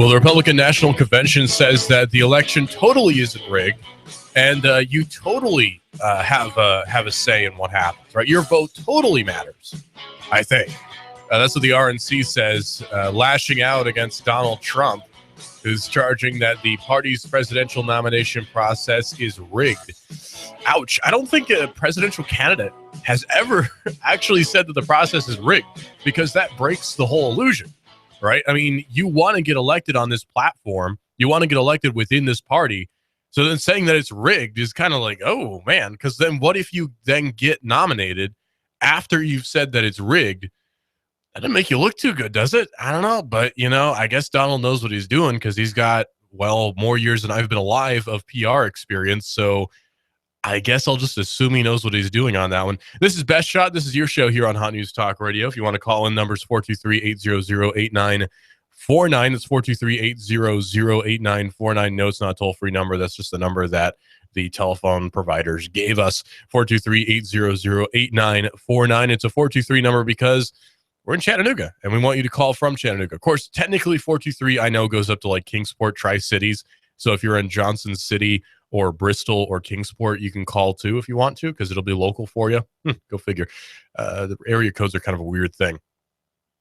Well, the Republican National Convention says that the election totally isn't rigged, and you totally have a say in what happens. Right, your vote totally matters. I think that's what the RNC says, lashing out against Donald Trump, who's charging that the party's presidential nomination process is rigged. Ouch! I don't think a presidential candidate has ever actually said that the process is rigged, because that breaks the whole illusion. Right? I mean, you want to get elected on this platform. You want to get elected within this party. So then saying that it's rigged is kind of like, oh, man, because then what if you then get nominated after you've said that it's rigged? That doesn't make you look too good, does it? I don't know. But, I guess Donald knows what he's doing, because he's got, more years than I've been alive of PR experience. So I guess I'll just assume he knows what he's doing on that one. This is Best Shot. This is your show here on Hot News Talk Radio. If you want to call in, numbers 423-800-8949. It's 423-800-8949. No, it's not a toll-free number. That's just the number that the telephone providers gave us. 423-800-8949. It's a 423 number because we're in Chattanooga, and we want you to call from Chattanooga. Of course, technically 423, I know, goes up to like Kingsport, Tri-Cities. So if you're in Johnson City or Bristol or Kingsport, you can call too if you want to, because it'll be local for you. Go figure. The area codes are kind of a weird thing.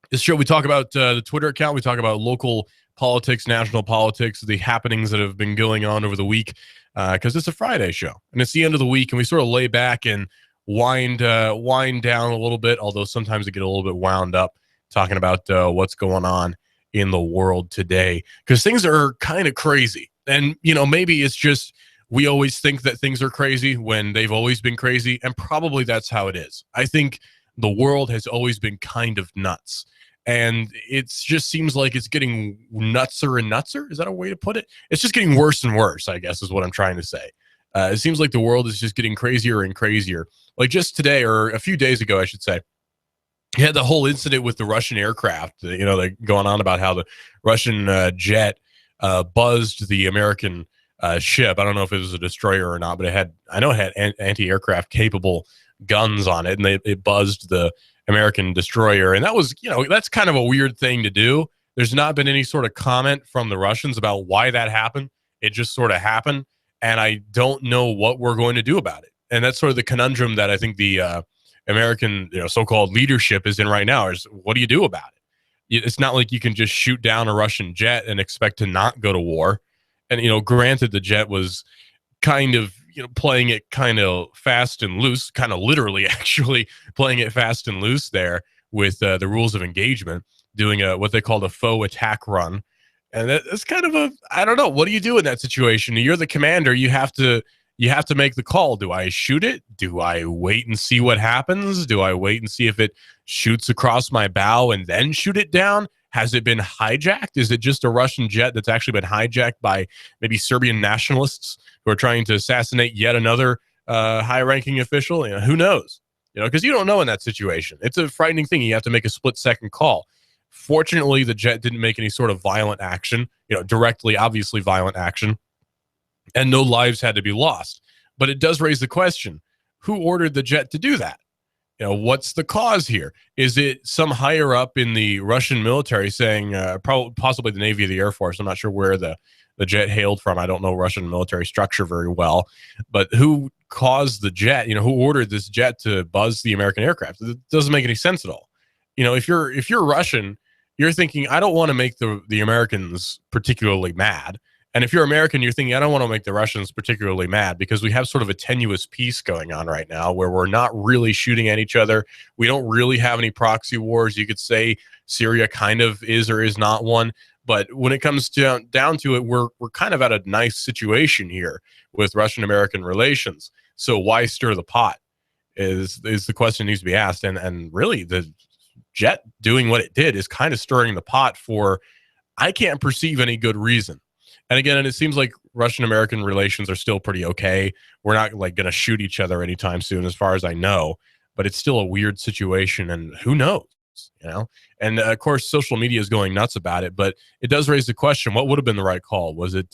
This show, we talk about the Twitter account. We talk about local politics, national politics, the happenings that have been going on over the week, because it's a Friday show, and it's the end of the week, and we sort of lay back and wind down a little bit, although sometimes we get a little bit wound up talking about what's going on in the world today, because things are kind of crazy. And, maybe it's just we always think that things are crazy when they've always been crazy, and probably that's how it is. I think the world has always been kind of nuts, and it just seems like it's getting nutser and nutser. Is that a way to put it? It's just getting worse and worse, I guess, is what I'm trying to say. It seems like the world is just getting crazier and crazier. Like just today, or a few days ago, I should say, you had the whole incident with the Russian aircraft. They're going on about how the Russian jet buzzed the American ship. I don't know if it was a destroyer or not, but it had anti-aircraft capable guns on it, and it buzzed the American destroyer. And that was, that's kind of a weird thing to do. There's not been any sort of comment from the Russians about why that happened. It just sort of happened, and I don't know what we're going to do about it. And that's sort of the conundrum that I think the American, so-called leadership is in right now, is what do you do about it? It's not like you can just shoot down a Russian jet and expect to not go to war. And, granted, the jet was kind of, playing it kind of fast and loose, kind of literally actually playing it fast and loose there with the rules of engagement, doing what they called a faux attack run. And that's kind of I don't know. What do you do in that situation? You're the commander. You have to make the call. Do I shoot it? Do I wait and see what happens? Do I wait and see if it shoots across my bow and then shoot it down? Has it been hijacked? Is it just a Russian jet that's actually been hijacked by maybe Serbian nationalists who are trying to assassinate yet another high-ranking official? Who knows? Because you don't know in that situation. It's a frightening thing. You have to make a split-second call. Fortunately, the jet didn't make any sort of violent action, directly, obviously violent action, and no lives had to be lost. But it does raise the question, who ordered the jet to do that? What's the cause here? Is it some higher up in the Russian military saying, possibly the Navy or the Air Force? I'm not sure where the jet hailed from. I don't know Russian military structure very well. But who caused the jet? Who ordered this jet to buzz the American aircraft? It doesn't make any sense at all. If you're Russian, you're thinking, I don't want to make the Americans particularly mad. And if you're American, you're thinking, I don't want to make the Russians particularly mad, because we have sort of a tenuous peace going on right now where we're not really shooting at each other. We don't really have any proxy wars. You could say Syria kind of is or is not one. But when it comes down to it, we're kind of at a nice situation here with Russian-American relations. So why stir the pot is the question that needs to be asked. And really, the jet doing what it did is kind of stirring the pot for, I can't perceive any good reason. And again, it seems like Russian-American relations are still pretty okay. We're not going to shoot each other anytime soon, as far as I know. But it's still a weird situation, and who knows? And of course, social media is going nuts about it. But it does raise the question: what would have been the right call? Was it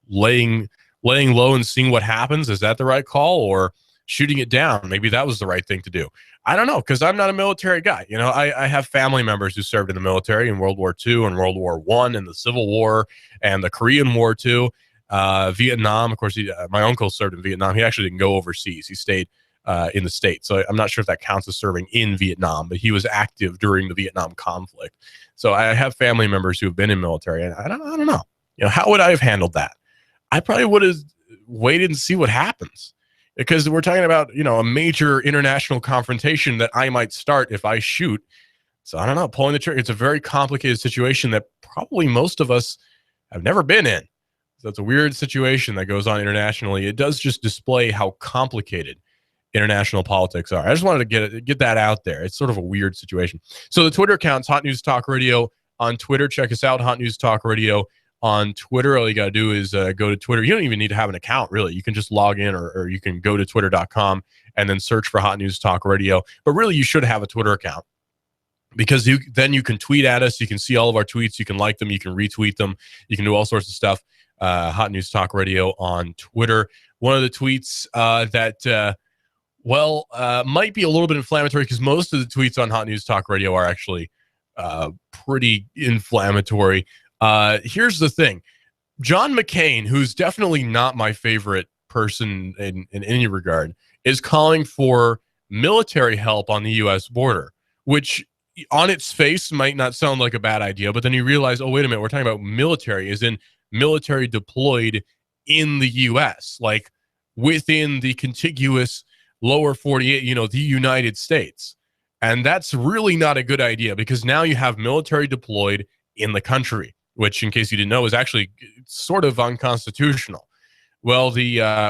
laying low and seeing what happens? Is that the right call, or shooting it down. Maybe that was the right thing to do. I don't know, because I'm not a military guy. You know, I have family members who served in the military in World War II and World War I and the Civil War and the Korean War too. Vietnam, of course, my uncle served in Vietnam. He actually didn't go overseas. He stayed in the States. So I'm not sure if that counts as serving in Vietnam, but he was active during the Vietnam conflict. So I have family members who have been in military, and I don't know. You know, how would I have handled that? I probably would have waited and see what happens, because we're talking about, you know, a major international confrontation that I might start if I shoot. So I don't know, pulling the trigger. It's a very complicated situation that probably most of us have never been in. So it's a weird situation that goes on internationally. It does just display how complicated international politics are. I just wanted to get that out there. It's sort of a weird situation. So the Twitter account's Hot News Talk Radio on Twitter. Check us out, Hot News Talk Radio on Twitter. All you got to do is go to Twitter. You don't even need to have an account, really. You can just log in, or you can go to twitter.com and then search for Hot News Talk Radio. But really, you should have a Twitter account, because then you can tweet at us. You can see all of our tweets. You can like them. You can retweet them. You can do all sorts of stuff. Hot News Talk Radio on Twitter. One of the tweets that might be a little bit inflammatory, because most of the tweets on Hot News Talk Radio are actually pretty inflammatory. Here's the thing. John McCain, who's definitely not my favorite person in any regard, is calling for military help on the U.S. border, which on its face might not sound like a bad idea, but then you realize, oh, wait a minute, we're talking about military, as in military deployed in the U.S., like within the contiguous lower 48, you know, the United States. And that's really not a good idea, because now you have military deployed in the country, which, in case you didn't know, is actually sort of unconstitutional. Well,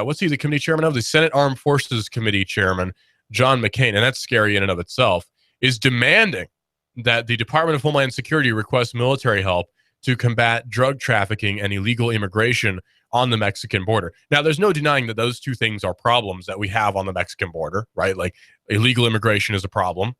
what's he, the committee chairman of? The Senate Armed Forces Committee chairman, John McCain, and that's scary in and of itself, is demanding that the Department of Homeland Security request military help to combat drug trafficking and illegal immigration on the Mexican border. Now, there's no denying that those two things are problems that we have on the Mexican border, right? Like, illegal immigration is a problem,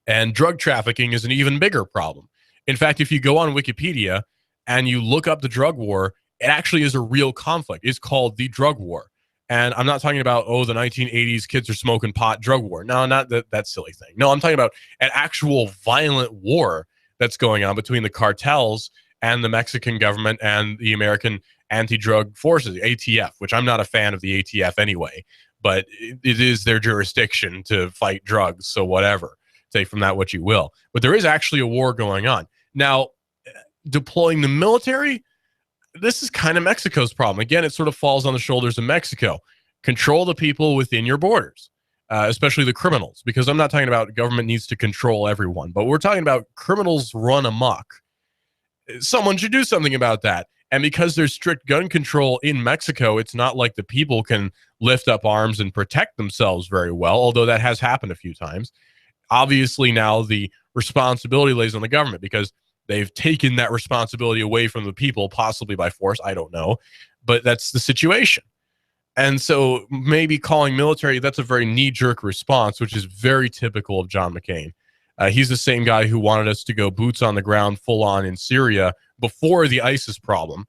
and drug trafficking is an even bigger problem. In fact, if you go on Wikipedia and you look up the drug war, it actually is a real conflict. It's called the drug war. And I'm not talking about, the 1980s kids are smoking pot drug war. No, not that silly thing. No, I'm talking about an actual violent war that's going on between the cartels and the Mexican government and the American anti-drug forces, ATF, which I'm not a fan of the ATF anyway, but it is their jurisdiction to fight drugs. So whatever, take from that what you will. But there is actually a war going on. Now, deploying the military, this is kind of Mexico's problem. Again, it sort of falls on the shoulders of Mexico. Control the people within your borders, especially the criminals, because I'm not talking about government needs to control everyone, but we're talking about criminals run amok. Someone should do something about that. And because there's strict gun control in Mexico, it's not like the people can lift up arms and protect themselves very well, although that has happened a few times. Obviously, now the responsibility lays on the government, because they've taken that responsibility away from the people, possibly by force. I don't know. But that's the situation. And so maybe calling military, that's a very knee-jerk response, which is very typical of John McCain. He's the same guy who wanted us to go boots on the ground full on in Syria before the ISIS problem.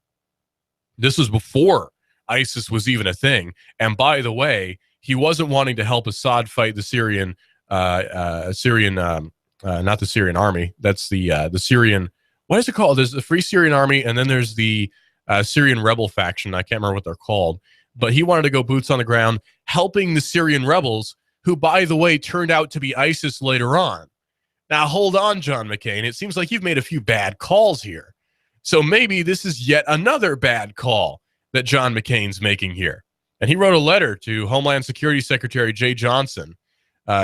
This was before ISIS was even a thing. And by the way, he wasn't wanting to help Assad fight the Syrian, not the Syrian army. That's the Syrian, what is it called? There's the Free Syrian Army, and then there's the Syrian rebel faction. I can't remember what they're called. But he wanted to go boots on the ground, helping the Syrian rebels, who, by the way, turned out to be ISIS later on. Now, hold on, John McCain. It seems like you've made a few bad calls here. So maybe this is yet another bad call that John McCain's making here. And he wrote a letter to Homeland Security Secretary Jay Johnson.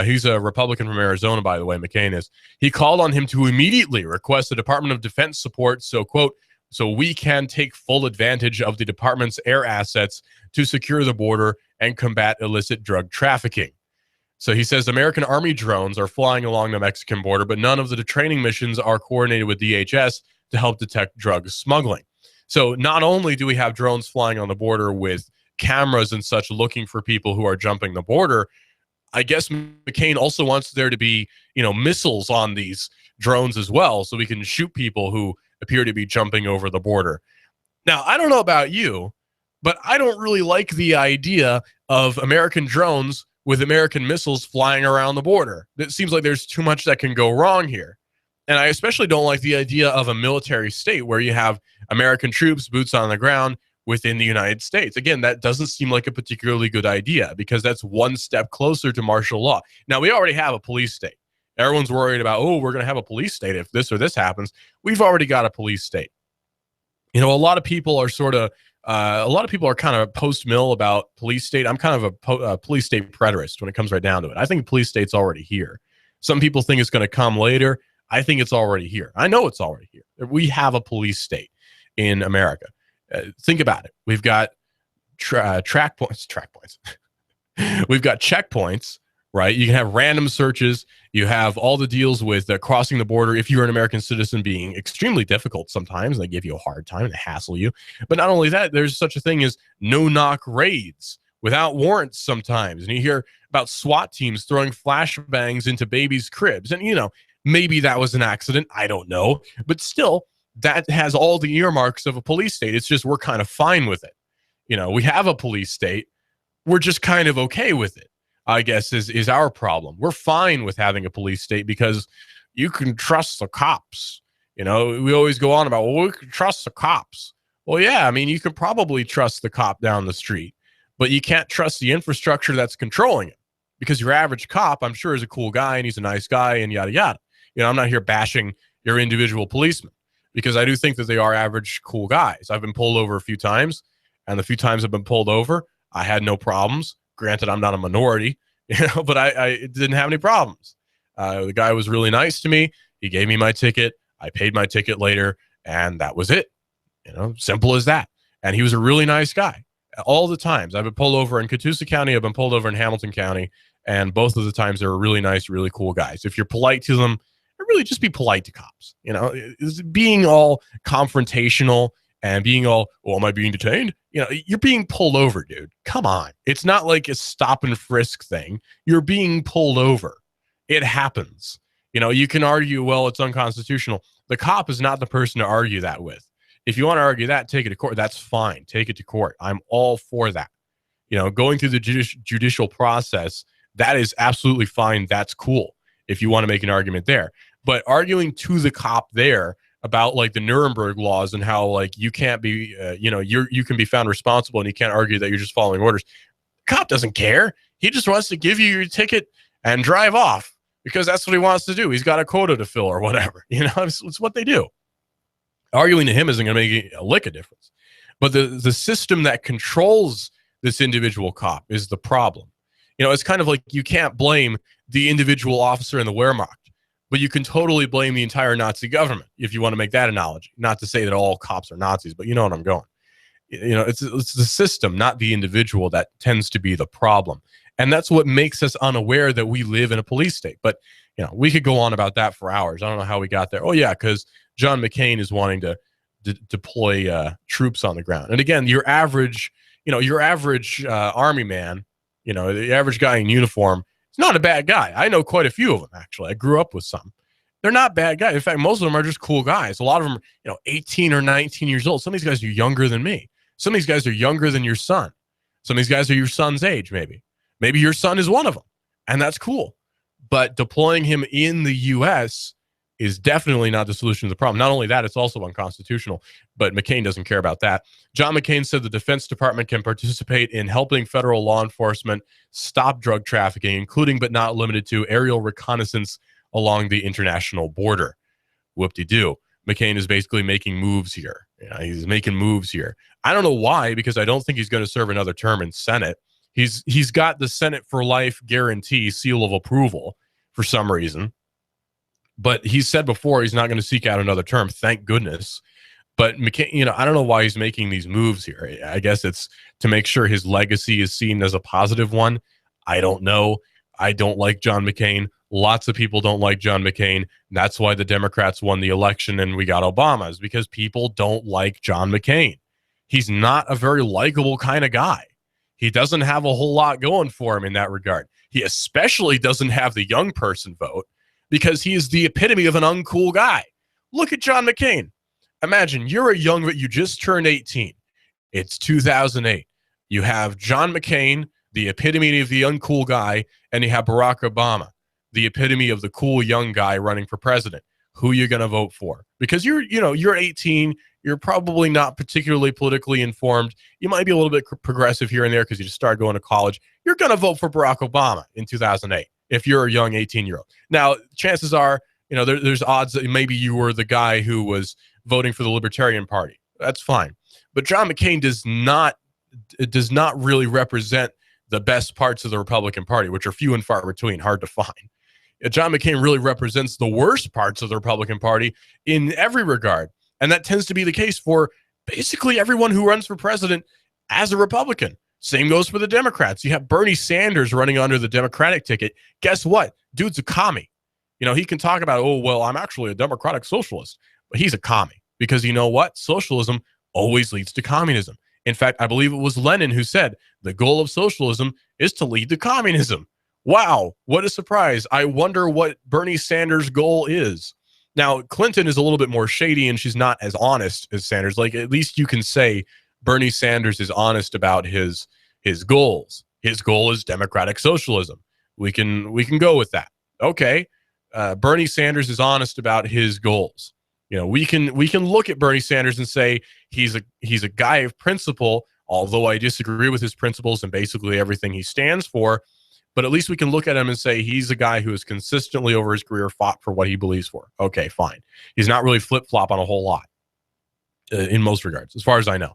He's a Republican from Arizona, by the way, McCain is. He called on him to immediately request the Department of Defense support, so, quote, so we can take full advantage of the department's air assets to secure the border and combat illicit drug trafficking. So he says American Army drones are flying along the Mexican border, but none of the training missions are coordinated with DHS to help detect drug smuggling. So not only do we have drones flying on the border with cameras and such looking for people who are jumping the border, I guess McCain also wants there to be, missiles on these drones as well, so we can shoot people who appear to be jumping over the border. Now, I don't know about you, But I don't really like the idea of American drones with American missiles flying around the border. It seems like there's too much that can go wrong here. And I especially don't like the idea of a military state where you have American troops, boots on the ground within the United States. Again, that doesn't seem like a particularly good idea because that's one step closer to martial law. Now, we already have a police state. Everyone's worried about, oh, we're going to have a police state if this or this happens. We've already got a police state. You know, a lot of people are kind of post-mill about police state. I'm kind of a police state preterist when it comes right down to it. I think police state's already here. Some people think it's going to come later. I think it's already here. I know it's already here. We have a police state in America. Think about it. We've got track points. We've got checkpoints, right? You can have random searches. You have all the deals with crossing the border if you're an American citizen being extremely difficult sometimes. They give you a hard time and hassle you. But not only that, there's such a thing as no-knock raids without warrants sometimes. And you hear about SWAT teams throwing flashbangs into babies' cribs. And, you know, maybe that was an accident. I don't know. But still, that has all the earmarks of a police state. It's just we're kind of fine with it. You know, we have a police state. We're just kind of okay with it, I guess, is our problem. We're fine with having a police state because you can trust the cops. You know, we always go on about, well, we can trust the cops. Well, yeah, I mean, you can probably trust the cop down the street, but you can't trust the infrastructure that's controlling it because your average cop, I'm sure, is a cool guy and he's a nice guy and yada, yada. You know, I'm not here bashing your individual policemen because I do think that they are average, cool guys. I've been pulled over a few times, and the few times I've been pulled over, I had no problems. Granted, I'm not a minority, you know, but I didn't have any problems. The guy was really nice to me. He gave me my ticket. I paid my ticket later, and that was it. You know, simple as that. And he was a really nice guy. All the times I've been pulled over in Catoosa County, I've been pulled over in Hamilton County, and both of the times they were really nice, really cool guys. If you're polite to them, really just be polite to cops. You know, being all confrontational and being all, well, am I being detained? You know, you're being pulled over, dude. Come on. It's not like a stop and frisk thing. You're being pulled over. It happens. You know, you can argue, well, it's unconstitutional. The cop is not the person to argue that with. If you want to argue that, take it to court. That's fine. Take it to court. I'm all for that. You know, going through the judicial process, that is absolutely fine. That's cool if you want to make an argument there. But arguing to the cop there about like the Nuremberg laws and how like you can't be, you can be found responsible and you can't argue that you're just following orders. The cop doesn't care. He just wants to give you your ticket and drive off because that's what he wants to do. He's got a quota to fill or whatever. You know, it's what they do. Arguing to him isn't going to make a lick of difference. But the system that controls this individual cop is the problem. You know, it's kind of like you can't blame the individual officer in the Wehrmacht, but you can totally blame the entire Nazi government if you want to make that analogy. Not to say that all cops are Nazis, but you know what I'm going. You know, it's the system, not the individual, that tends to be the problem. And that's what makes us unaware that we live in a police state. But, you know, we could go on about that for hours. I don't know how we got there. Oh, yeah, because John McCain is wanting to deploy troops on the ground. And again, your average army man, you know, the average guy in uniform, is not a bad guy. I know quite a few of them, actually. I grew up with some. They're not bad guys. In fact, most of them are just cool guys. A lot of them are, 18 or 19 years old. Some of these guys are younger than me. Some of these guys are younger than your son. Some of these guys are your son's age, maybe. Maybe your son is one of them, and that's cool. But deploying him in the U.S. is definitely not the solution to the problem. Not only that, it's also unconstitutional, but McCain doesn't care about that. John McCain said the Defense Department can participate in helping federal law enforcement stop drug trafficking, including but not limited to aerial reconnaissance along the international border. Whoop-de-doo. McCain is basically making moves here. He's making moves here. I don't know why, because I don't think he's going to serve another term in Senate. He's got the Senate for life guarantee seal of approval for some reason. But he said before he's not going to seek out another term. Thank goodness. But McCain, I don't know why he's making these moves here. I guess it's to make sure his legacy is seen as a positive one. I don't know. I don't like John McCain. Lots of people don't like John McCain. That's why the Democrats won the election and we got Obama, is because people don't like John McCain. He's not a very likable kind of guy. He doesn't have a whole lot going for him in that regard. He especially doesn't have the young person vote because he is the epitome of an uncool guy. Look at John McCain. Imagine you're a young, but you just turned 18. It's 2008. You have John McCain, the epitome of the uncool guy, and you have Barack Obama, the epitome of the cool young guy running for president. Who are you going to vote for? Because you're 18. You're probably not particularly politically informed. You might be a little bit progressive here and there because you just started going to college. You're going to vote for Barack Obama in 2008 if you're a young 18-year-old. Now, chances are, there's odds that maybe you were the guy who was voting for the Libertarian Party. That's fine. But John McCain does not really represent the best parts of the Republican Party, which are few and far between, hard to find. John McCain really represents the worst parts of the Republican Party in every regard. And that tends to be the case for basically everyone who runs for president as a Republican. Same goes for the Democrats. You have Bernie Sanders running under the Democratic ticket. Guess what? Dude's a commie. He can talk about, oh, well, I'm actually a democratic socialist. But he's a commie because you know what? Socialism always leads to communism. In fact, I believe it was Lenin who said the goal of socialism is to lead to communism. Wow, what a surprise. I wonder what Bernie Sanders' goal is. Now, Clinton is a little bit more shady and she's not as honest as Sanders. Like, at least you can say Bernie Sanders is honest about his goals. His goal is democratic socialism. We can go with that. Okay. Bernie Sanders is honest about his goals. We can look at Bernie Sanders and say he's a guy of principle, although I disagree with his principles and basically everything he stands for. But at least we can look at him and say he's a guy who has consistently over his career fought for what he believes for. Okay, fine. He's not really flip-flop on a whole lot in most regards, as far as I know.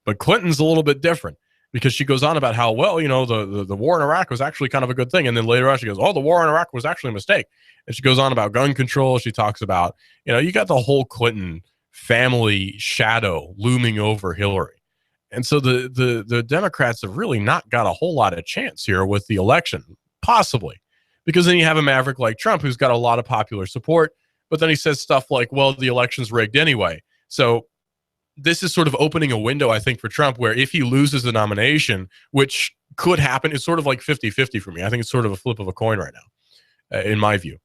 But Clinton's a little bit different because she goes on about how, well, the war in Iraq was actually kind of a good thing. And then later on she goes, oh, the war in Iraq was actually a mistake. And she goes on about gun control. She talks about, you got the whole Clinton family shadow looming over Hillary. And so the Democrats have really not got a whole lot of chance here with the election, possibly. Because then you have a maverick like Trump who's got a lot of popular support, but then he says stuff like, well, the election's rigged anyway. So this is sort of opening a window, I think, for Trump, where if he loses the nomination, which could happen, it's sort of like 50-50 for me. I think it's sort of a flip of a coin right now, in my view.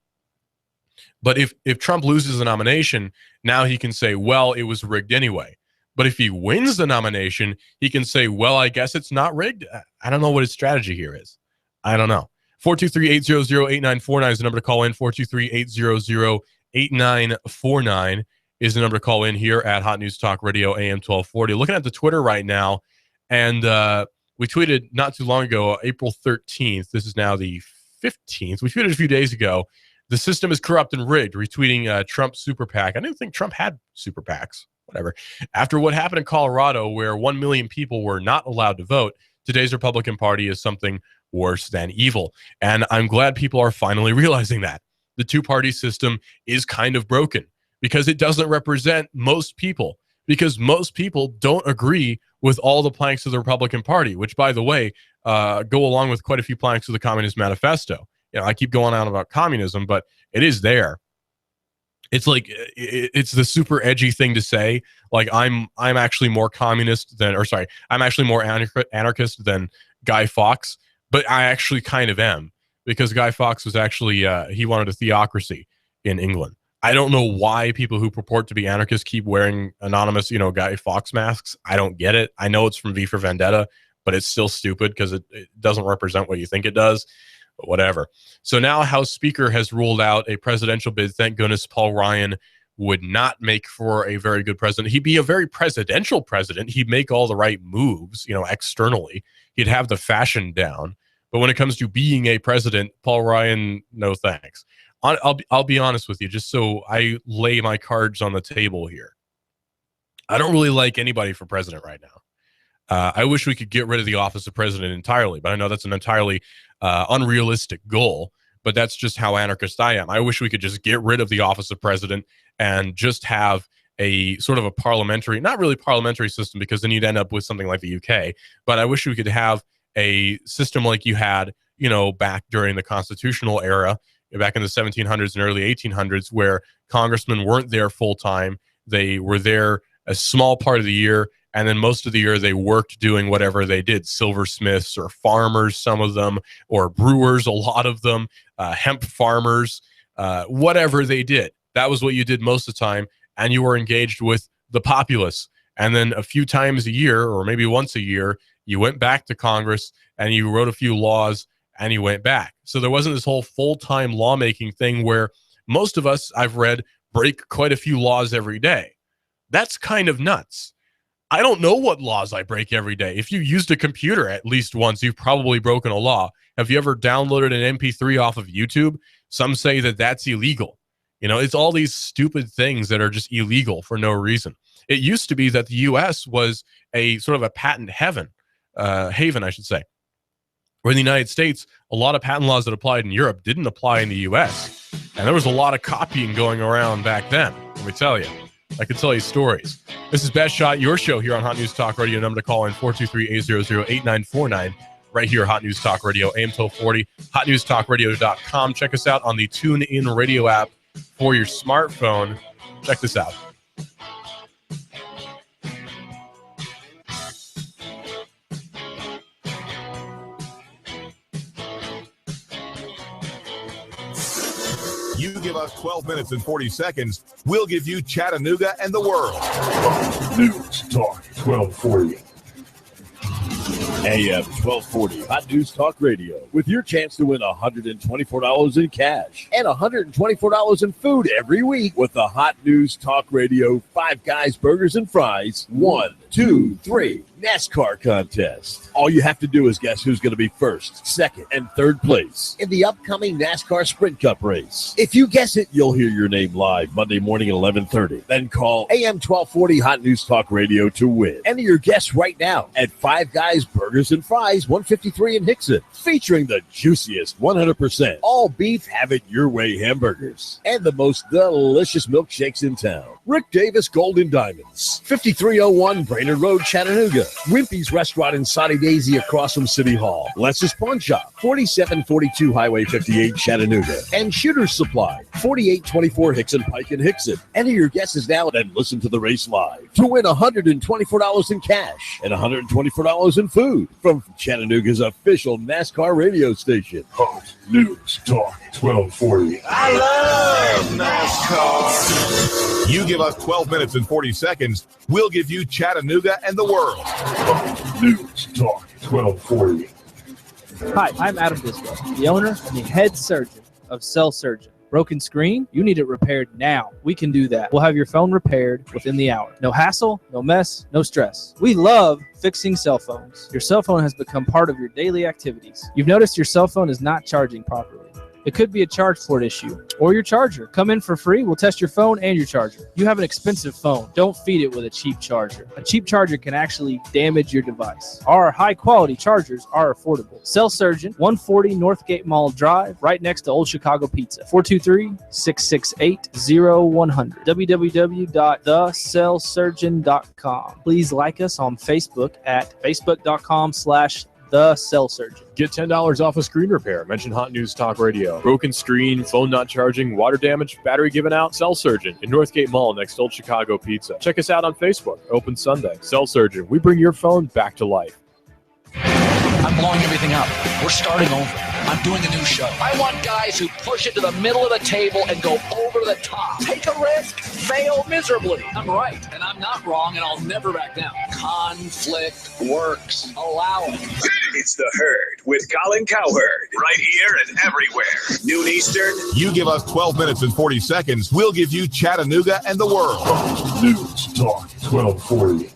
But if Trump loses the nomination, now he can say, well, it was rigged anyway. But if he wins the nomination, he can say, well, I guess it's not rigged. I don't know what his strategy here is. I don't know. 423-800-8949 is the number to call in. 423-800-8949 is the number to call in here at Hot News Talk Radio AM 1240. Looking at the Twitter right now, and we tweeted not too long ago, April 13th. This is now the 15th. We tweeted a few days ago. The system is corrupt and rigged, retweeting Trump's super PAC. I didn't think Trump had super PACs. Whatever. After what happened in Colorado, where 1 million people were not allowed to vote, today's Republican Party is something worse than evil. And I'm glad people are finally realizing that. The two-party system is kind of broken because it doesn't represent most people, because most people don't agree with all the planks of the Republican Party, which, by the way, go along with quite a few planks of the Communist Manifesto. I keep going on about communism, but it is there. It's like it's the super edgy thing to say. Like I'm actually more communist than, I'm actually more anarchist than Guy Fawkes, but I actually kind of am, because Guy Fawkes was actually he wanted a theocracy in England. I don't know why people who purport to be anarchists keep wearing anonymous, Guy Fawkes masks. I don't get it. I know it's from V for Vendetta, but it's still stupid because it doesn't represent what you think it does. But whatever. So now House Speaker has ruled out a presidential bid. Thank goodness Paul Ryan would not make for a very good president. He'd be a very presidential president. He'd make all the right moves, externally. He'd have the fashion down. But when it comes to being a president, Paul Ryan, no thanks. I'll be honest with you, just so I lay my cards on the table here. I don't really like anybody for president right now. I wish we could get rid of the office of president entirely, but I know that's an entirely unrealistic goal, but that's just how anarchist I am. I wish we could just get rid of the office of president and just have a sort of a parliamentary, not really parliamentary system, because then you'd end up with something like the UK, but I wish we could have a system like you had, back during the constitutional era, back in the 1700s and early 1800s, where congressmen weren't there full time. They were there a small part of the year, and then most of the year they worked doing whatever they did, silversmiths or farmers, some of them, or brewers, a lot of them, hemp farmers, whatever they did. That was what you did most of the time, and you were engaged with the populace. And then a few times a year, or maybe once a year, you went back to Congress and you wrote a few laws and you went back. So there wasn't this whole full-time lawmaking thing where most of us, I've read, break quite a few laws every day. That's kind of nuts. I don't know what laws I break every day. If you used a computer at least once, you've probably broken a law. Have you ever downloaded an MP3 off of YouTube? Some say that that's illegal. You know, it's all these stupid things that are just illegal for no reason. It used to be that the U.S. was a sort of a patent haven, I should say. Where in the United States, a lot of patent laws that applied in Europe didn't apply in the U.S. And there was a lot of copying going around back then, let me tell you. I could tell you stories. This is Best Shot, your show here on Hot News Talk Radio. Number to call in 423-800-8949. Right here, Hot News Talk Radio, AM 1240, hotnewstalkradio.com. Check us out on the TuneIn Radio app for your smartphone. Check this out. You give us 12 minutes and 40 seconds, we'll give you Chattanooga and the world. News Talk 1240. AM 1240 Hot News Talk Radio, with your chance to win $124 in cash and $124 in food every week with the Hot News Talk Radio Five Guys Burgers and Fries 1, 2, 3 NASCAR contest. All you have to do is guess who's going to be first, second, and third place in the upcoming NASCAR Sprint Cup race. If you guess it, you'll hear your name live Monday morning at 11:30. Then call AM 1240 Hot News Talk Radio to win. Enter your guess right now at Five Guys Burgers and Fries, 153 in Hickson, featuring the juiciest 100% all beef, have it your way hamburgers and the most delicious milkshakes in town. Rick Davis Golden Diamonds, 5301 Brainerd Road, Chattanooga. Wimpy's Restaurant in Soddy Daisy across from City Hall. Less's Pawn Shop, 4742 Highway 58, Chattanooga. And Shooter's Supply, 4824 Hickson Pike in Hickson. Enter your guesses now and listen to the race live to win $124 in cash and $124 in food from Chattanooga's official NASCAR radio station. Hot News Talk 1240. I love NASCAR. You give us 12 minutes and 40 seconds, we'll give you Chattanooga and the world. Hot News Talk 1240. Hi, I'm Adam Disco, the owner and the head surgeon of Cell Surgeon. Broken screen? You need it repaired now. We can do that. We'll have your phone repaired within the hour. No hassle, no mess, no stress. We love fixing cell phones. Your cell phone has become part of your daily activities. You've noticed your cell phone is not charging properly. It could be a charge port issue or your charger. Come in for free. We'll test your phone and your charger. You have an expensive phone. Don't feed it with a cheap charger. A cheap charger can actually damage your device. Our high-quality chargers are affordable. Cell Surgeon, 140 Northgate Mall Drive, right next to Old Chicago Pizza. 423-668-0100. www.thecellsurgeon.com. Please like us on Facebook at facebook.com/The Cell Surgeon. Get $10 off a screen repair. Mention Hot News Talk Radio. Broken screen, phone not charging, water damage, battery given out. Cell Surgeon in Northgate Mall next to Old Chicago Pizza. Check us out on Facebook. Open Sunday. Cell Surgeon. We bring your phone back to life. I'm blowing everything up. We're starting over. I'm doing a new show. I want guys who push it to the middle of the table and go over the top. Take a risk, fail miserably. I'm right, and I'm not wrong, and I'll never back down. Conflict works. Allow it. It's The Herd with Colin Cowherd. Right here and everywhere. Noon Eastern. You give us 12 minutes and 40 seconds, we'll give you Chattanooga and the world. Hot News Talk 1240.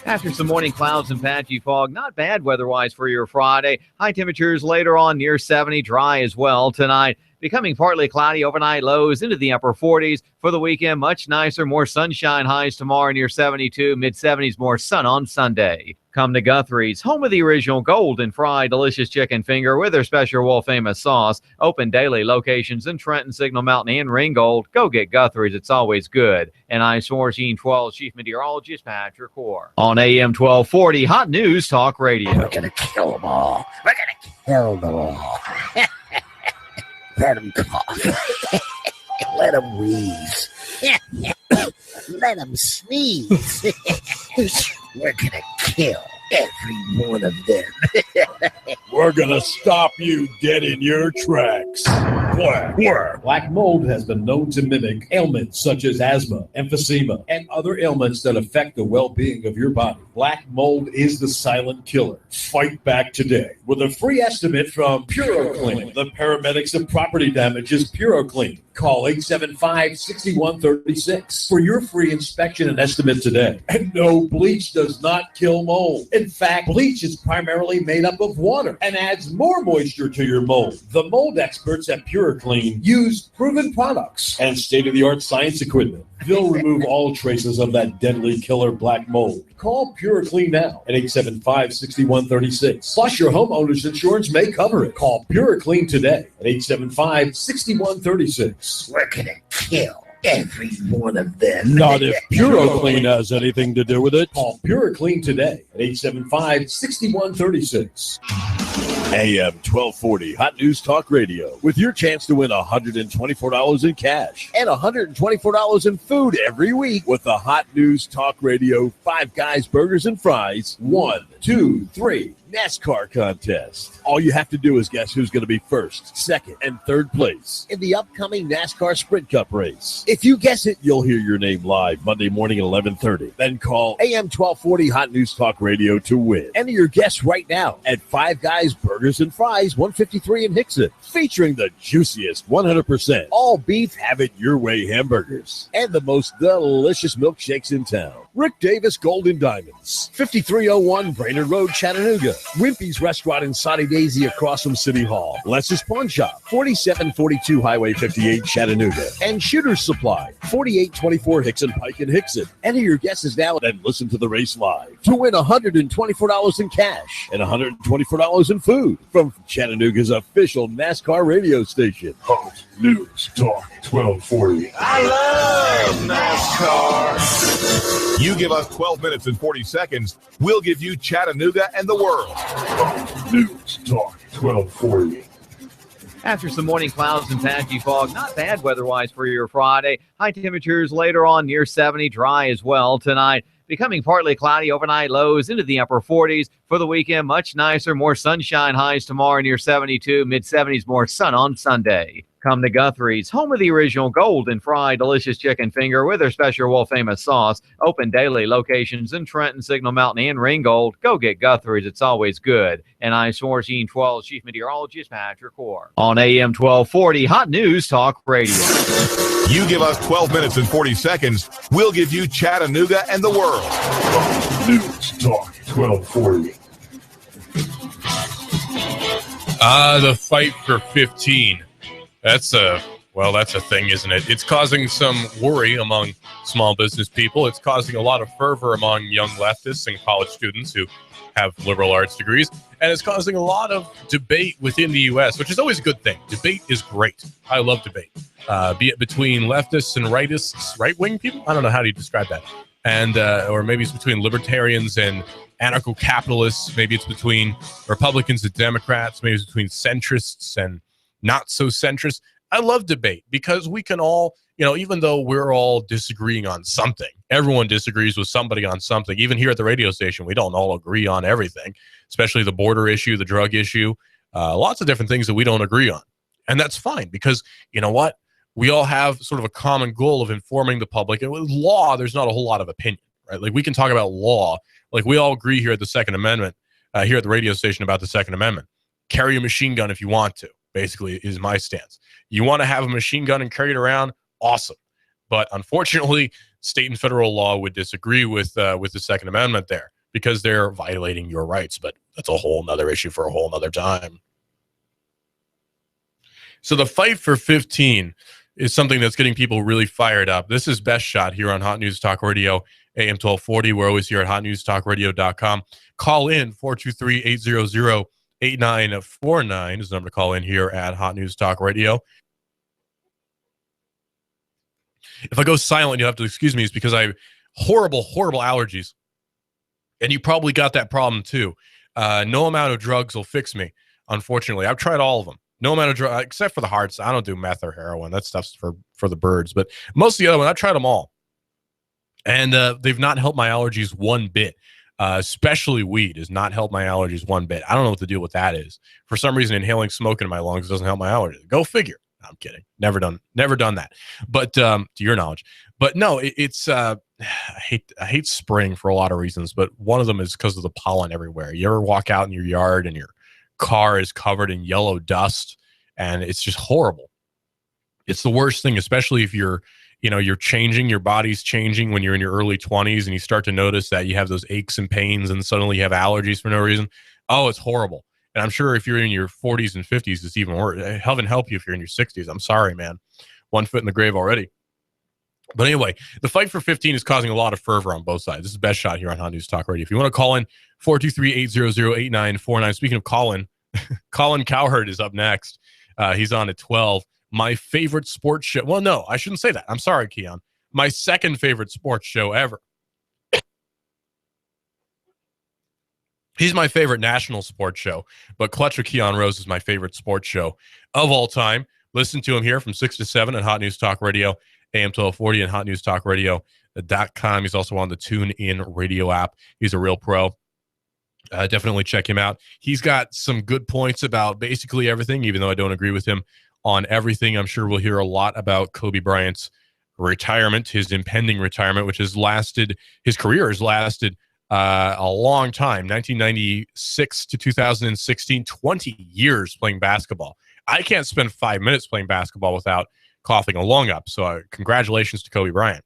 After some morning clouds and patchy fog, not bad weather-wise for your Friday. High temperatures later on near 70, dry as well tonight. Becoming partly cloudy overnight, lows into the upper 40s. For the weekend, much nicer, more sunshine highs tomorrow near 72, mid-70s, more sun on Sunday. Come to Guthrie's, home of the original golden fried delicious chicken finger with their special world-famous sauce. Open daily locations in Trenton, Signal Mountain, and Ringgold. Go get Guthrie's. It's always good. And I'm 1412 Chief Meteorologist Patrick Hoare. On AM 1240, Hot News Talk Radio. We're going to kill them all. We're going to kill them all. Let them cough. Let them wheeze. Let them sneeze. We're going to kill every one of them. We're going to stop you dead in your tracks. Black mold has been known to mimic ailments such as asthma, emphysema, and other ailments that affect the well-being of your body. Black mold is the silent killer. Fight back today with a free estimate from PuroClean. The paramedics of property damage is PuroClean. Call 875-6136 for your free inspection and estimate today. And no, bleach does not kill mold. In fact, bleach is primarily made up of water and adds more moisture to your mold. The mold experts at PuroClean use proven products and state-of-the-art science equipment. They'll remove all traces of that deadly killer black mold. Call PuroClean now at 875-6136. Plus, your homeowner's insurance may cover it. Call PuroClean today at 875-6136. We're gonna kill every one of them. Not if PuroClean has anything to do with it. Call PuroClean today at 875-6136. AM 1240 Hot News Talk Radio with your chance to win $124 in cash and $124 in food every week with the Hot News Talk Radio 5 Guys Burgers and Fries 1, 2, 3 NASCAR contest. All you have to do is guess who's going to be first, second, and third place in the upcoming NASCAR Sprint Cup race. If you guess it, you'll hear your name live Monday morning at 11:30. Then call AM 1240 Hot News Talk Radio to win. Enter your guess right now at 5 Guys Burgers and Fries, 153 in Hickson, featuring the juiciest 100% all beef, have it your way hamburgers and the most delicious milkshakes in town. Rick Davis Golden Diamonds, 5301 Brainerd Road, Chattanooga. Wimpy's Restaurant in Soddy Daisy across from City Hall. Lester's Pawn Shop, 4742 Highway 58, Chattanooga. And Shooter's Supply, 4824 Hickson Pike in Hickson. Enter your guesses now and listen to the race live to win $124 in cash and $124 in food from Chattanooga's official NASCAR radio station. Hot News Talk 1240. I love NASCAR. You give us 12 minutes and 40 seconds, we'll give you Chattanooga and the world. Hot News Talk 1240. After some morning clouds and patchy fog, not bad weather-wise for your Friday. High temperatures later on near 70, dry as well tonight. Becoming partly cloudy, overnight lows into the upper 40s. For the weekend, much nicer, more sunshine highs tomorrow near 72, mid-70s, more sun on Sunday. Come to Guthrie's, home of the original golden fried delicious chicken finger with their special world-famous sauce. Open daily, locations in Trenton, Signal Mountain, and Ringgold. Go get Guthrie's, it's always good. And I'm 1412 Chief Meteorologist Patrick Orr on AM 1240 Hot News Talk Radio. You give us 12 minutes and 40 seconds, we'll give you Chattanooga and the world. Hot News Talk 1240. The fight for 15. That's a thing, isn't it? It's causing some worry among small business people. It's causing a lot of fervor among young leftists and college students who have liberal arts degrees. And it's causing a lot of debate within the U.S., which is always a good thing. Debate is great. I love debate. Be it between leftists and rightists, right-wing people? I don't know how do you describe that. And or maybe it's between libertarians and anarcho-capitalists. Maybe it's between Republicans and Democrats. Maybe it's between centrists and not so centrist. I love debate because we can all, even though we're all disagreeing on something, everyone disagrees with somebody on something. Even here at the radio station, we don't all agree on everything, especially the border issue, the drug issue, lots of different things that we don't agree on. And that's fine because, you know what? We all have sort of a common goal of informing the public. And with law, there's not a whole lot of opinion, right? Like we can talk about law. Like we all agree here at the Second Amendment, here at the radio station about the Second Amendment. Carry a machine gun if you want to. Basically is my stance. You want to have a machine gun and carry it around? Awesome. But unfortunately, state and federal law would disagree with the Second Amendment there because they're violating your rights. But that's a whole nother issue for a whole nother time. So the fight for 15 is something that's getting people really fired up. This is Best Shot here on Hot News Talk Radio, AM 1240. We're always here at hotnewstalkradio.com. Call in 423-800-8949 is the number to call in here at Hot News Talk Radio. If I go silent, you'll have to excuse me. It's because I have horrible allergies. And you probably got that problem too. No amount of drugs will fix me, unfortunately. I've tried all of them. No amount of drugs, except for the hearts. I don't do meth or heroin. That stuff's for the birds. But most of the other ones, I've tried them all. And they've not helped my allergies one bit. especially weed, does not help my allergies one bit. I don't know what the deal with that is. For some reason, inhaling smoke in my lungs doesn't help my allergies. Go figure. No, I'm kidding. Never done that. But to your knowledge. But no, it's I hate spring for a lot of reasons, but one of them is because of the pollen everywhere. You ever walk out in your yard and your car is covered in yellow dust, and it's just horrible. It's the worst thing, especially if you're changing, your body's changing when you're in your early 20s and you start to notice that you have those aches and pains and suddenly you have allergies for no reason. Oh, it's horrible. And I'm sure if you're in your 40s and 50s, it's even worse. Heaven help you if you're in your 60s. I'm sorry, man. One foot in the grave already. But anyway, the fight for 15 is causing a lot of fervor on both sides. This is the best shot here on Hot News Talk Radio. If you want to call in, 423-800-8949. Speaking of Colin, Colin Cowherd is up next. He's on at 12. My favorite sports show. Well, no, I shouldn't say that. I'm sorry, Keon. My second favorite sports show ever. He's my favorite national sports show, but Clutch with Keon Rose is my favorite sports show of all time. Listen to him here from 6 to 7 at Hot News Talk Radio, AM 1240 and hotnewstalkradio.com. He's also on the TuneIn radio app. He's a real pro. Definitely check him out. He's got some good points about basically everything, even though I don't agree with him on everything. I'm sure we'll hear a lot about Kobe Bryant's retirement, his impending retirement, which his career has lasted a long time, 1996 to 2016, 20 years playing basketball. I can't spend 5 minutes playing basketball without coughing a lung up. So congratulations to Kobe Bryant.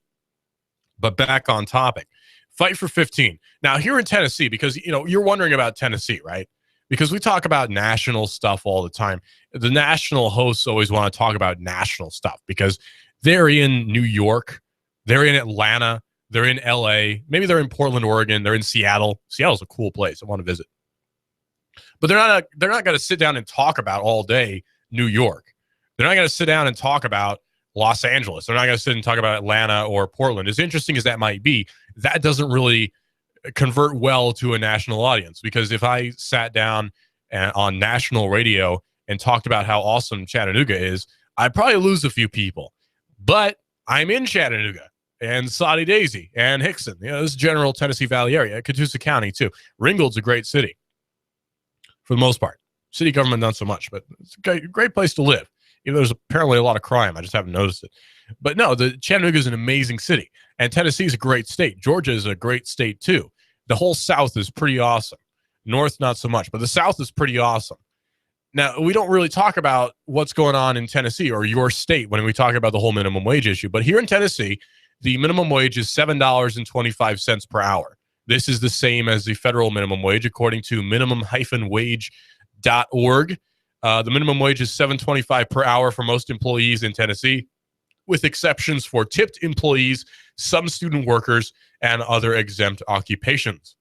But back on topic, fight for 15. Now here in Tennessee, because you're wondering about Tennessee, right? Because we talk about national stuff all the time. The national hosts always want to talk about national stuff because they're in New York, they're in Atlanta, they're in LA, maybe they're in Portland, Oregon, they're in Seattle. Seattle's a cool place. I want to visit. But they're not going to sit down and talk about all day New York. They're not going to sit down and talk about Los Angeles. They're not going to sit and talk about Atlanta or Portland. As interesting as that might be, that doesn't really convert well to a national audience, because if I sat down on national radio and talked about how awesome Chattanooga is, I'd probably lose a few people. But I'm in Chattanooga and Saudi Daisy and Hickson, this general Tennessee Valley area, Catoosa County too. Ringgold's a great city for the most part. City government not so much, but it's a great place to live. There's apparently a lot of crime. I just haven't noticed it. But no, the Chattanooga is an amazing city, and Tennessee is a great state. Georgia is a great state too. The whole South is pretty awesome. North, not so much, but the South is pretty awesome. Now, we don't really talk about what's going on in Tennessee or your state when we talk about the whole minimum wage issue. But here in Tennessee, the minimum wage is $7.25 per hour. This is the same as the federal minimum wage, according to minimum-wage.org. The minimum wage is $7.25 per hour for most employees in Tennessee, with exceptions for tipped employees, some student workers, and other exempt occupations.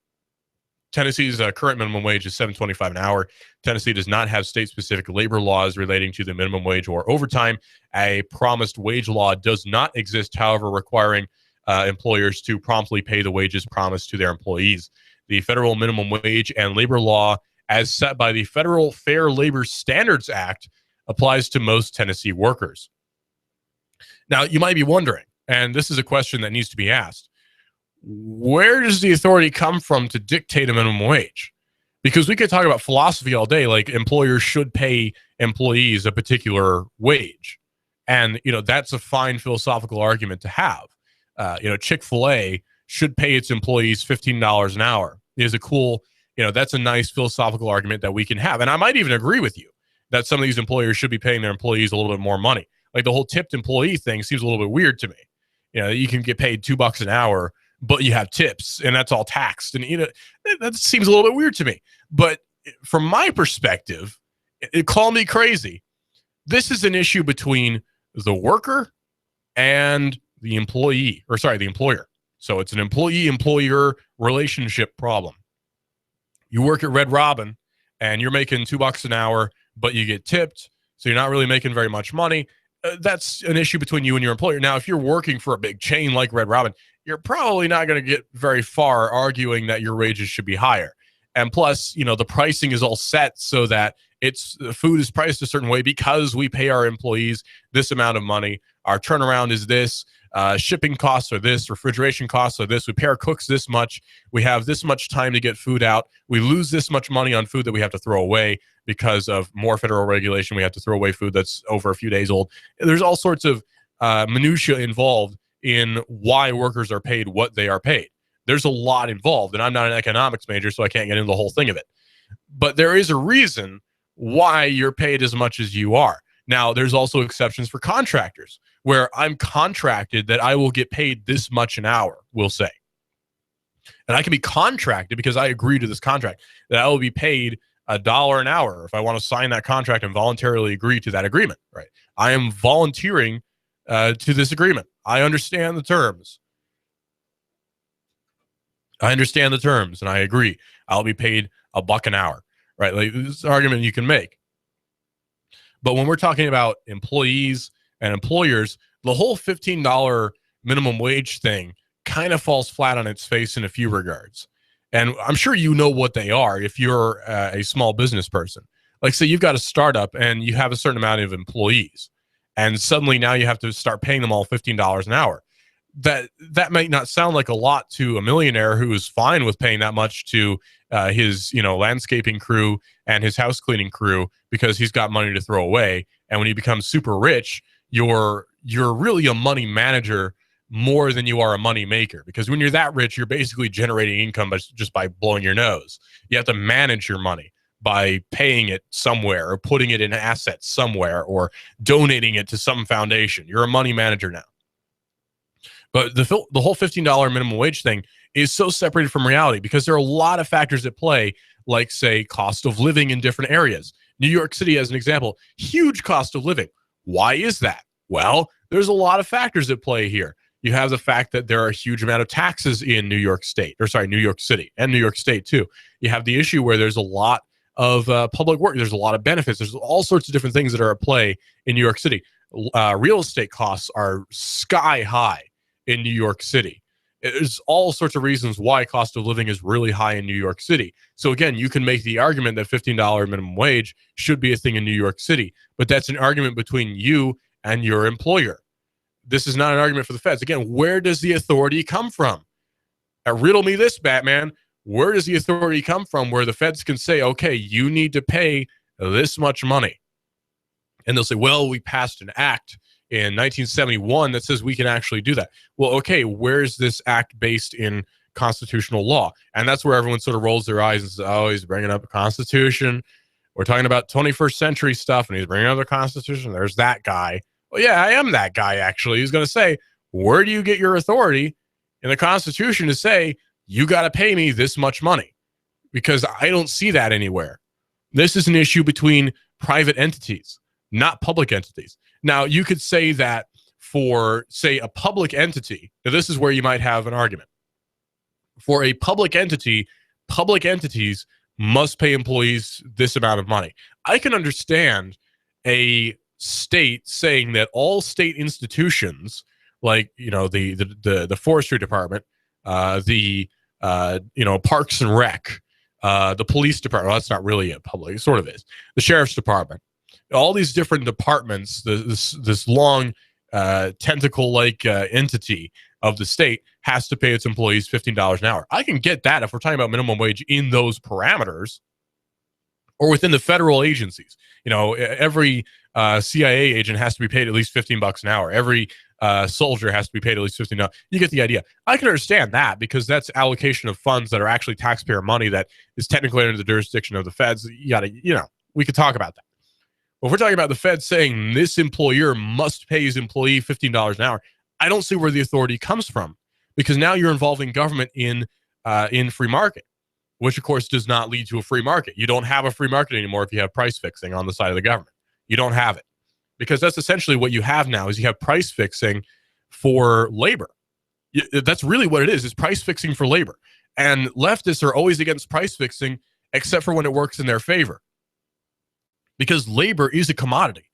Tennessee's current minimum wage is $7.25 an hour. Tennessee does not have state-specific labor laws relating to the minimum wage or overtime. A promised wage law does not exist, however, requiring employers to promptly pay the wages promised to their employees. The federal minimum wage and labor law, as set by the Federal Fair Labor Standards Act, applies to most Tennessee workers. Now, you might be wondering, and this is a question that needs to be asked, where does the authority come from to dictate a minimum wage? Because we could talk about philosophy all day, like employers should pay employees a particular wage. And, that's a fine philosophical argument to have. Chick-fil-A should pay its employees $15 an hour. Is a cool, that's a nice philosophical argument that we can have. And I might even agree with you that some of these employers should be paying their employees a little bit more money. Like the whole tipped employee thing seems a little bit weird to me. You can get paid $2 an hour, but you have tips and that's all taxed. And, that seems a little bit weird to me. But from my perspective, call me crazy. This is an issue between the worker and the employer. So it's an employee-employer relationship problem. You work at Red Robin and you're making $2 an hour, but you get tipped, so you're not really making very much money. That's an issue between you and your employer. Now, if you're working for a big chain like Red Robin, you're probably not going to get very far arguing that your wages should be higher. And plus, the pricing is all set so that food is priced a certain way because we pay our employees this amount of money. Our turnaround is this. shipping costs are this, refrigeration costs are this, we pay our cooks this much, we have this much time to get food out, we lose this much money on food that we have to throw away because of more federal regulation. We have to throw away food that's over a few days old. There's all sorts of minutia involved in why workers are paid what they are paid. There's a lot involved, and I'm not an economics major, so I can't get into the whole thing of it. But there is a reason why you're paid as much as you are. Now, there's also exceptions for contractors, where I'm contracted that I will get paid this much an hour, we'll say. And I can be contracted because I agree to this contract that I will be paid $1 an hour if I want to sign that contract and voluntarily agree to that agreement, right? I am volunteering to this agreement. I understand the terms. And I agree. I'll be paid $1 an hour, right? Like, this is an argument you can make. But when we're talking about employees and employers, the whole $15 minimum wage thing kind of falls flat on its face in a few regards. And I'm sure you know what they are if you're a small business person. Like, say you've got a startup and you have a certain amount of employees, and suddenly now you have to start paying them all $15 an hour. That might not sound like a lot to a millionaire who is fine with paying that much to his landscaping crew and his house cleaning crew because he's got money to throw away. And when you become super rich, you're really a money manager more than you are a money maker, because when you're that rich, you're basically generating income just by blowing your nose. You have to manage your money by paying it somewhere or putting it in assets somewhere or donating it to some foundation. You're a money manager now. But the whole $15 minimum wage thing is so separated from reality because there are a lot of factors at play, like, say, cost of living in different areas. New York City, as an example, huge cost of living. Why is that? Well, there's a lot of factors at play here. You have the fact that there are a huge amount of taxes in New York City, and New York State too. You have the issue where there's a lot of public work. There's a lot of benefits. There's all sorts of different things that are at play in New York City. Real estate costs are sky high in New York City. There's all sorts of reasons why cost of living is really high in New York City. So again, you can make the argument that $15 minimum wage should be a thing in New York City, but that's an argument between you and your employer. This is not an argument for the feds. Again, where does the authority come from? Riddle me this, Batman. Where does the authority come from where the feds can say, okay, you need to pay this much money? And they'll say, well, we passed an act in 1971 that says we can actually do that. Well, okay, where's this act based in constitutional law? And that's where everyone sort of rolls their eyes and says, oh, he's bringing up a constitution. We're talking about 21st century stuff, and he's bringing up the Constitution. There's that guy. Well, yeah, I am that guy, actually. He's going to say, where do you get your authority in the Constitution to say, you got to pay me this much money? Because I don't see that anywhere. This is an issue between private entities, not public entities. Now, you could say that for, say, a public entity. Now, this is where you might have an argument. For a public entity, public entities must pay employees this amount of money. I can understand a state saying that all state institutions, like, the forestry department, the Parks and Rec, the police department. Well, that's not really a public, it sort of is. The sheriff's department. All these different departments, this long tentacle-like entity of the state has to pay its employees $15 an hour. I can get that if we're talking about minimum wage in those parameters, or within the federal agencies. Every CIA agent has to be paid at least $15 an hour. Every soldier has to be paid at least $15. You get the idea. I can understand that because that's allocation of funds that are actually taxpayer money that is technically under the jurisdiction of the feds. We could talk about that. But if we're talking about the feds saying this employer must pay his employee $15 an hour, I don't see where the authority comes from, because now you're involving government in free market, which of course does not lead to a free market. You don't have a free market anymore if you have price fixing on the side of the government. You don't have it, because that's essentially what you have now. Is you have price fixing for labor. That's really what it is price fixing for labor. And leftists are always against price fixing, except for when it works in their favor, because labor is a commodity.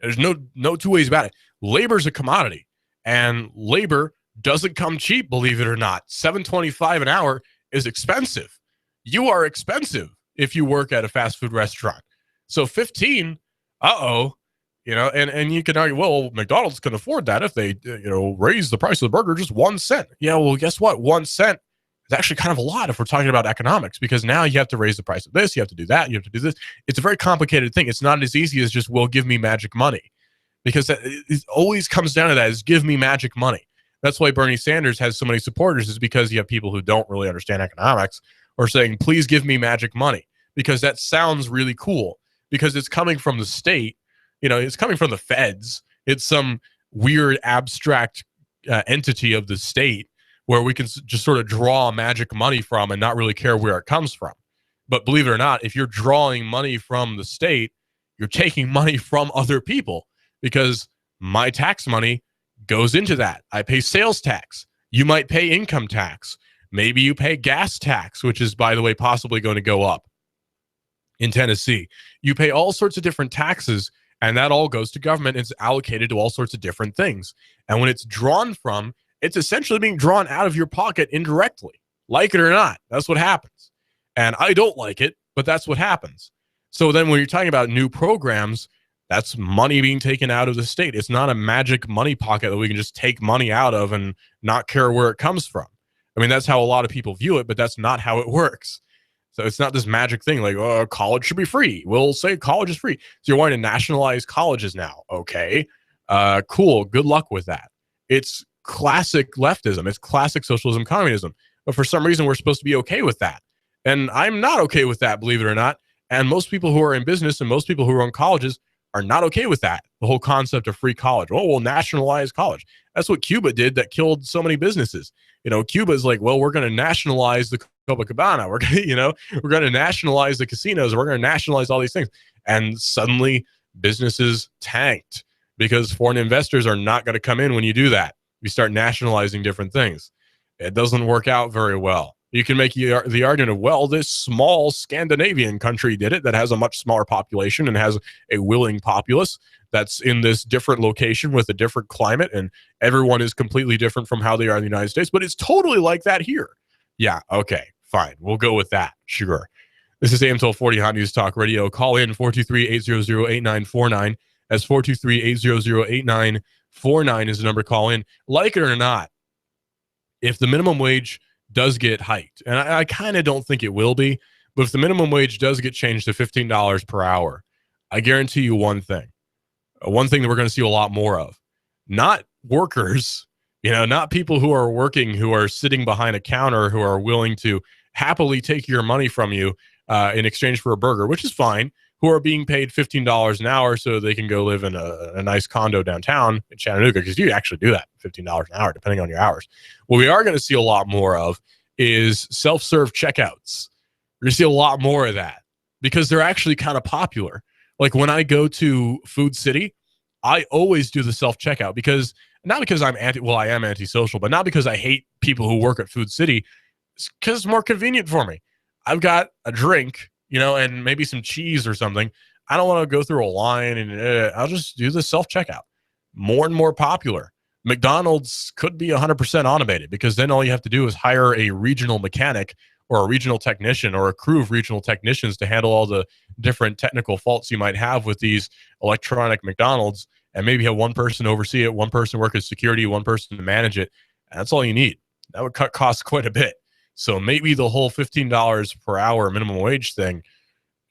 There's no two ways about it. Labor is a commodity, and labor doesn't come cheap, believe it or not. $7.25 an hour is expensive. You are expensive if you work at a fast food restaurant. So 15, and you can argue, well, McDonald's can afford that if they, raise the price of the burger just 1 cent. Yeah, well, guess what? 1 cent is actually kind of a lot if we're talking about economics, because now you have to raise the price of this, you have to do that, you have to do this. It's a very complicated thing. It's not as easy as just, well, give me magic money, because it always comes down to that, is give me magic money. That's why Bernie Sanders has so many supporters, is because you have people who don't really understand economics or saying, please give me magic money, because that sounds really cool, because it's coming from the state. It's coming from the feds. It's some weird abstract entity of the state where we can just sort of draw magic money from and not really care where it comes from. But believe it or not, if you're drawing money from the state, you're taking money from other people, because my tax money goes into that. I pay sales tax. You might pay income tax. Maybe you pay gas tax, which is, by the way, possibly going to go up in Tennessee. You pay all sorts of different taxes, and that all goes to government. It's allocated to all sorts of different things. And when it's drawn from, it's essentially being drawn out of your pocket indirectly. Like it or not, that's what happens. And I don't like it, but that's what happens. So then when you're talking about new programs, that's money being taken out of the state. It's not a magic money pocket that we can just take money out of and not care where it comes from. I mean, that's how a lot of people view it, but that's not how it works. So it's not this magic thing like, oh, college should be free. We'll say college is free. So you're wanting to nationalize colleges now. Okay, cool. Good luck with that. It's classic leftism. It's classic socialism, communism. But for some reason, we're supposed to be okay with that. And I'm not okay with that, believe it or not. And most people who are in business and most people who are in colleges are not okay with that. The whole concept of free college. Oh, we'll nationalize college. That's what Cuba did that killed so many businesses. Cuba's like, well, we're going to nationalize the Copacabana. We're going to nationalize the casinos. We're going to nationalize all these things. And suddenly businesses tanked because foreign investors are not going to come in when you do that. You start nationalizing different things. It doesn't work out very well. You can make the argument of, well, this small Scandinavian country did it that has a much smaller population and has a willing populace that's in this different location with a different climate, and everyone is completely different from how they are in the United States, but it's totally like that here. Yeah, okay, fine. We'll go with that. Sure. This is AM 1240 Hot News Talk Radio. Call in 423-800-8949. That's 423-800-8949 is the number to call in. Like it or not, if the minimum wage does get hiked, and I kind of don't think it will be, but if the minimum wage does get changed to $15 per hour, I guarantee you one thing that we're going to see a lot more of. Not workers, not people who are working, who are sitting behind a counter, who are willing to happily take your money from you in exchange for a burger, which is fine, who are being paid $15 an hour so they can go live in a nice condo downtown in Chattanooga, because you actually do that, $15 an hour, depending on your hours. What we are going to see a lot more of is self-serve checkouts. We're going to see a lot more of that because they're actually kind of popular. Like when I go to Food City, I always do the self-checkout because, not because I am antisocial, but not because I hate people who work at Food City. It's because it's more convenient for me. I've got a drink, and maybe some cheese or something. I don't want to go through a line, and I'll just do the self-checkout. More and more popular. McDonald's could be 100% automated, because then all you have to do is hire a regional mechanic or a regional technician or a crew of regional technicians to handle all the different technical faults you might have with these electronic McDonald's, and maybe have one person oversee it, one person work as security, one person to manage it. And that's all you need. That would cut costs quite a bit. So maybe the whole $15 per hour minimum wage thing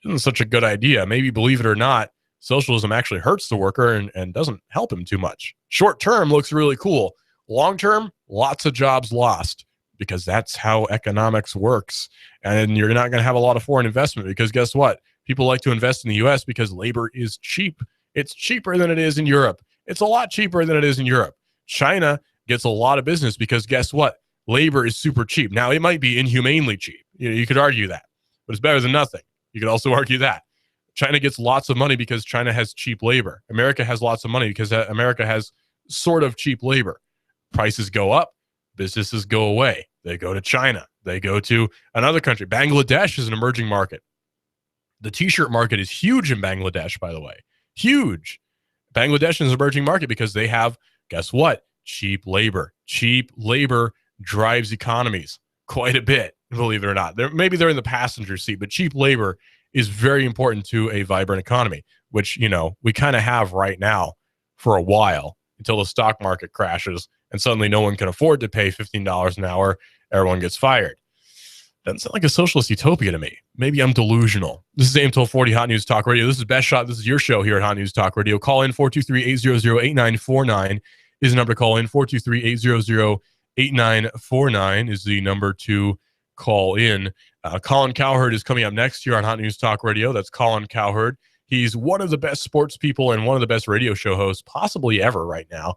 isn't such a good idea. Maybe, believe it or not, socialism actually hurts the worker and doesn't help him too much. Short term looks really cool. Long term, lots of jobs lost, because that's how economics works. And you're not going to have a lot of foreign investment, because guess what? People like to invest in the U.S. because labor is cheap. It's cheaper than it is in Europe. It's a lot cheaper than it is in Europe. China gets a lot of business because guess what? Labor is super cheap. Now, it might be inhumanely cheap. You could argue that, but it's better than nothing. You could also argue that. China gets lots of money because China has cheap labor. America has lots of money because America has sort of cheap labor. Prices go up, businesses go away. They go to China. They go to another country. Bangladesh is an emerging market. The t-shirt market is huge in Bangladesh, by the way. Huge. Bangladesh is an emerging market because they have, guess what? Cheap labor. Cheap labor drives economies quite a bit, believe it or not. Maybe they're in the passenger seat, but cheap labor is very important to a vibrant economy. which, we kind of have right now for a while until the stock market crashes and suddenly no one can afford to pay $15 an hour. Everyone gets fired. Doesn't sound like a socialist utopia to me. Maybe I'm delusional. This is AM 1240 Hot News Talk Radio. This is Best Shot. This is your show here at Hot News Talk Radio. Call in 423-800-8949 is the number to call in. 423-800-8949 is the number to call in. Colin Cowherd is coming up next here on Hot News Talk Radio. That's Colin Cowherd. He's one of the best sports people and one of the best radio show hosts possibly ever right now.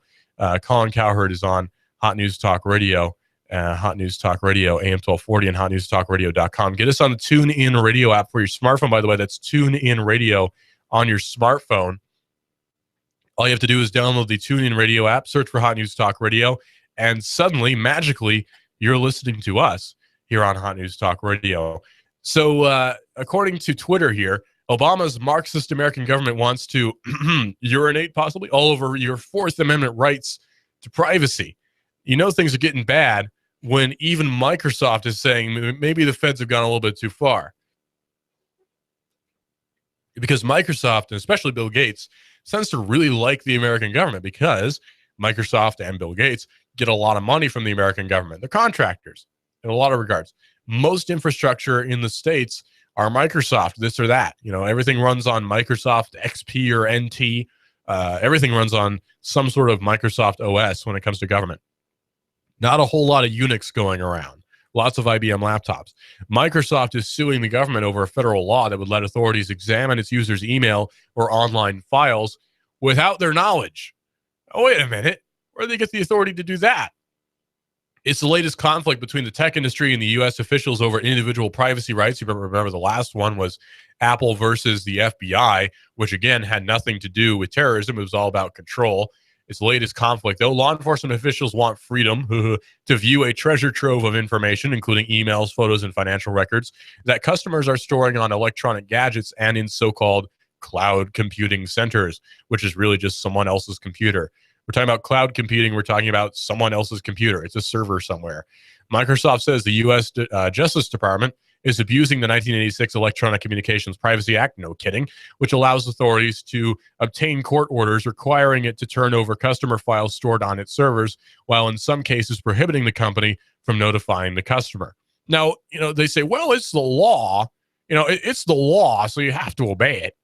Colin Cowherd is on Hot News Talk Radio. Hot News Talk Radio, AM 1240 and hotnewstalkradio.com. Get us on the TuneIn Radio app for your smartphone, by the way. That's TuneIn Radio on your smartphone. All you have to do is download the TuneIn Radio app, search for Hot News Talk Radio, and suddenly, magically, you're listening to us here on Hot News Talk Radio. So, according to Twitter here, Obama's Marxist American government wants to urinate, possibly, all over your Fourth Amendment rights to privacy. Things are getting bad when even Microsoft is saying maybe the feds have gone a little bit too far. Because Microsoft, and especially Bill Gates, tends to really like the American government because Microsoft and Bill Gates get a lot of money from the American government. They're contractors in a lot of regards. Most infrastructure in the States are Microsoft, this or that. Everything runs on Microsoft XP or NT. Everything runs on some sort of Microsoft OS when it comes to government. Not a whole lot of Unix going around. Lots of IBM laptops. Microsoft is suing the government over a federal law that would let authorities examine its users' email or online files without their knowledge. Oh, wait a minute. Where do they get the authority to do that? It's the latest conflict between the tech industry and the U.S. officials over individual privacy rights. You remember the last one was Apple versus the FBI, which, again, had nothing to do with terrorism. It was all about control. It's the latest conflict, though. Law enforcement officials want freedom to view a treasure trove of information, including emails, photos, and financial records, that customers are storing on electronic gadgets and in so-called cloud computing centers, which is really just someone else's computer. We're talking about cloud computing. We're talking about someone else's computer. It's a server somewhere. Microsoft says the U.S. Justice Department is abusing the 1986 Electronic Communications Privacy Act, no kidding, which allows authorities to obtain court orders requiring it to turn over customer files stored on its servers, while in some cases prohibiting the company from notifying the customer. Now, they say, well, it's the law. It's the law, so you have to obey it.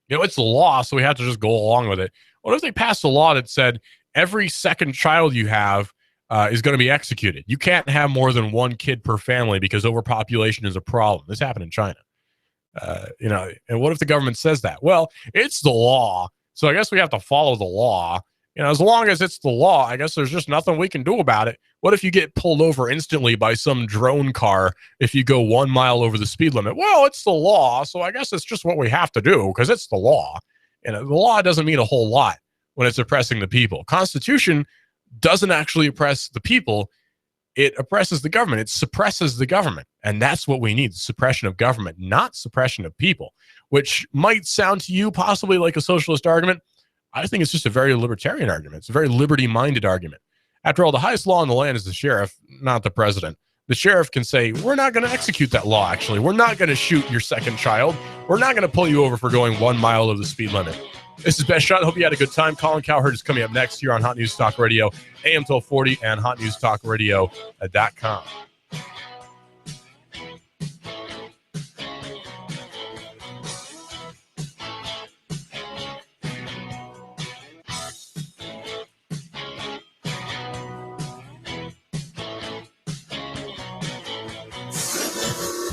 It's the law, so we have to just go along with it. What if they passed a law that said every second child you have is going to be executed? You can't have more than one kid per family because overpopulation is a problem. This happened in China. And what if the government says that? Well, it's the law, so I guess we have to follow the law. As long as it's the law, I guess there's just nothing we can do about it. What if you get pulled over instantly by some drone car if you go 1 mile over the speed limit? Well, it's the law, so I guess it's just what we have to do because it's the law. The law doesn't mean a whole lot when it's oppressing the people. Constitution doesn't actually oppress the people. It oppresses the government. It suppresses the government. And that's what we need, suppression of government, not suppression of people, which might sound to you possibly like a socialist argument. I think it's just a very libertarian argument. It's a very liberty-minded argument. After all, the highest law in the land is the sheriff, not the president. The sheriff can say, we're not going to execute that law, actually. We're not going to shoot your second child. We're not going to pull you over for going 1 mile over the speed limit. This is Best Shot. I hope you had a good time. Colin Cowherd is coming up next here on Hot News Talk Radio, AM 1240 and hotnewstalkradio.com.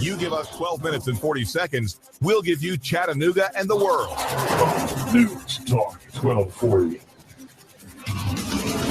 You give us 12 minutes and 40 seconds, we'll give you Chattanooga and the world. News Talk 1240.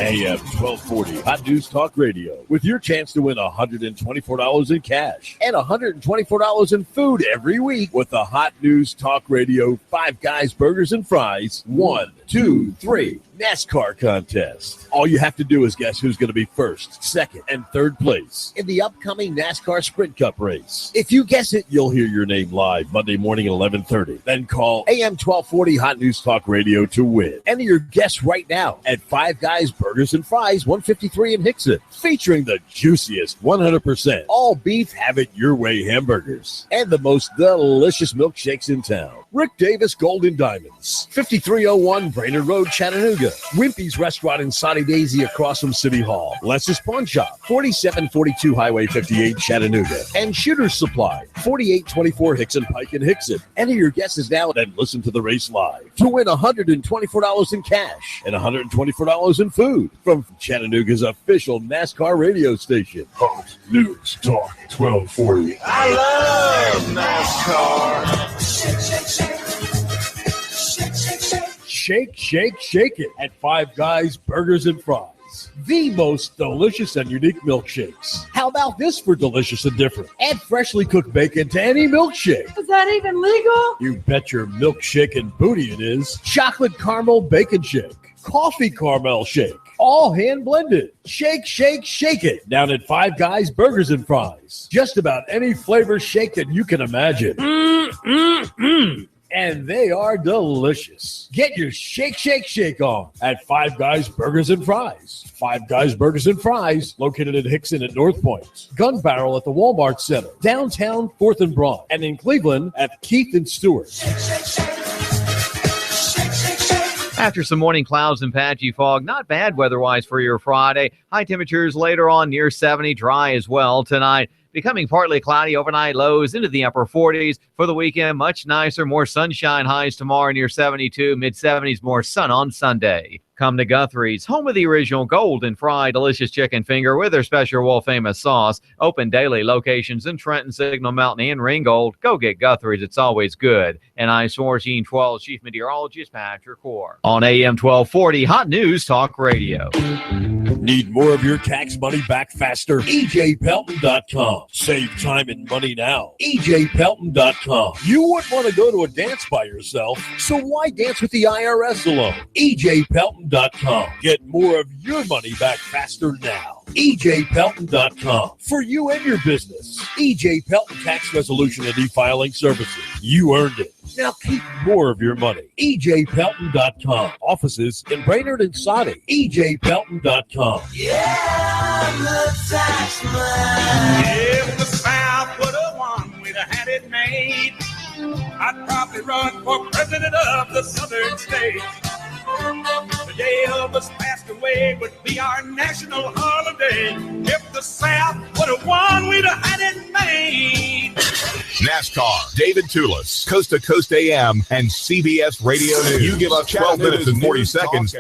AM 1240 Hot News Talk Radio with your chance to win $124 in cash and $124 in food every week with the Hot News Talk Radio 5 Guys Burgers and Fries 1, 2, 3 NASCAR contest. All you have to do is guess who's going to be first, second, and third place in the upcoming NASCAR Sprint Cup race. If you guess it, you'll hear your name live Monday morning at 11:30. Then call AM 1240 Hot News Talk Radio to win. Enter your guess right now at 5 Guys Burgers and Fries, 153 in Hickson, featuring the juiciest 100% all beef, have it your way hamburgers and the most delicious milkshakes in town. Rick Davis Gold and Diamonds, 5301 Brainerd Road, Chattanooga. Wimpy's Restaurant in Sunny Daisy across from City Hall. Les's Pawn Shop, 4742 Highway 58, Chattanooga. And Shooter's Supply, 4824 Hickson Pike in Hickson. Enter your guesses now and listen to the race live to win $124 in cash and $124 in food from Chattanooga's official NASCAR radio station. Fox News Talk 1240. I love NASCAR. Shake, shake, shake it at Five Guys Burgers and Fries. The most delicious and unique milkshakes. How about this for delicious and different? Add freshly cooked bacon to any milkshake. Is that even legal? You bet your milkshake and booty it is. Chocolate caramel bacon shake. Coffee caramel shake. All hand blended. Shake, shake, shake it. Down at Five Guys Burgers and Fries. Just about any flavor shake that you can imagine. And they are delicious. Get your shake, shake, shake on at Five Guys Burgers and Fries. Five Guys Burgers and Fries, located in Hickson at North Point. Gun Barrel at the Walmart Center. Downtown 4th and Broad. And in Cleveland at Keith and Stewart. After some morning clouds and patchy fog, not bad weather-wise for your Friday. High temperatures later on near 70, dry as well tonight. Becoming partly cloudy overnight, lows into the upper 40s. For the weekend, much nicer, more sunshine highs tomorrow near 72, mid-70s, more sun on Sunday. Come to Guthrie's, home of the original golden fried delicious chicken finger with their special world-famous sauce. Open daily, locations in Trenton, Signal Mountain, and Ringgold. Go get Guthrie's, it's always good. And I'm 1412 Chief Meteorologist Patrick Core. On AM 1240, Hot News Talk Radio. Need more of your tax money back faster? EJPelton.com. Save time and money now. EJPelton.com. You wouldn't want to go to a dance by yourself, so why dance with the IRS alone? EJPelton.com. Get more of your money back faster now. EJPelton.com. For you and your business. EJ Pelton Tax Resolution and E-Filing Services. You earned it. Now keep more of your money. EJPelton.com. Offices in Brainerd and Saudi. EJPelton.com. Yeah, I'm the tax man. If the South would have won, we'd have had it made. I'd probably run for president of the southern states. The day Elvis passed away would be our national holiday. If the South would have won, we'd have had it made. NASCAR, David Tulis, Coast to Coast AM, and CBS Radio News. You give us 12 minutes and 40 seconds.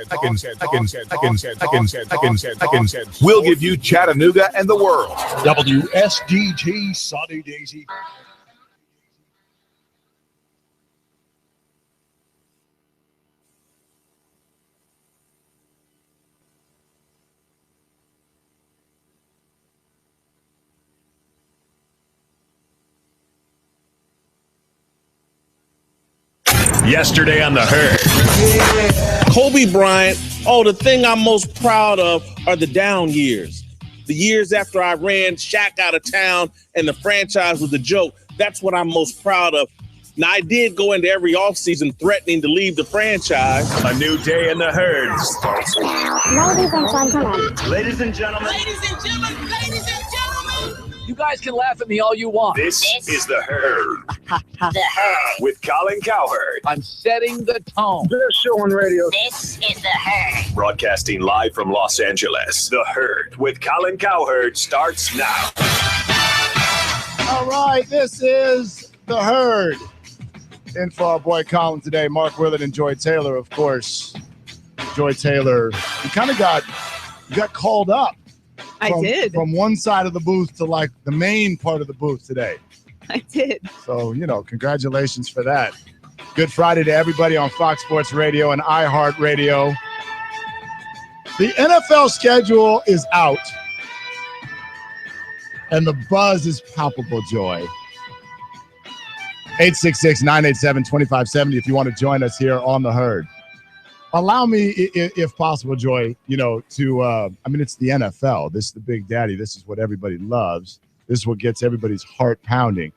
We'll give you Chattanooga and the world. WSDT Sunny Daisy. Yesterday on the Herd. Kobe Bryant. Oh, the thing I'm most proud of are the down years. The years after I ran Shaq out of town and the franchise was a joke. That's what I'm most proud of. Now, I did go into every offseason threatening to leave the franchise. A new day in the Herd starts now. Ladies and gentlemen. Ladies and gentlemen. Ladies and gentlemen. Ladies and gentlemen. You guys can laugh at me all you want. This is the Herd. The Herd. With Colin Cowherd. I'm setting the tone. Best show on radio. This is the Herd. Broadcasting live from Los Angeles. The Herd with Colin Cowherd starts now. All right, this is the Herd. In for our boy Colin today, Mark Willard and Joy Taylor, of course. Joy Taylor, you got called up. I did. From one side of the booth to like the main part of the booth today. I did. So, congratulations for that. Good Friday to everybody on Fox Sports Radio and iHeartRadio. The NFL schedule is out, and the buzz is palpable, Joy. 866-987-2570 if you want to join us here on the Herd. Allow me, if possible, Joy, to, it's the NFL. This is the Big Daddy. This is what everybody loves. This is what gets everybody's heart pounding.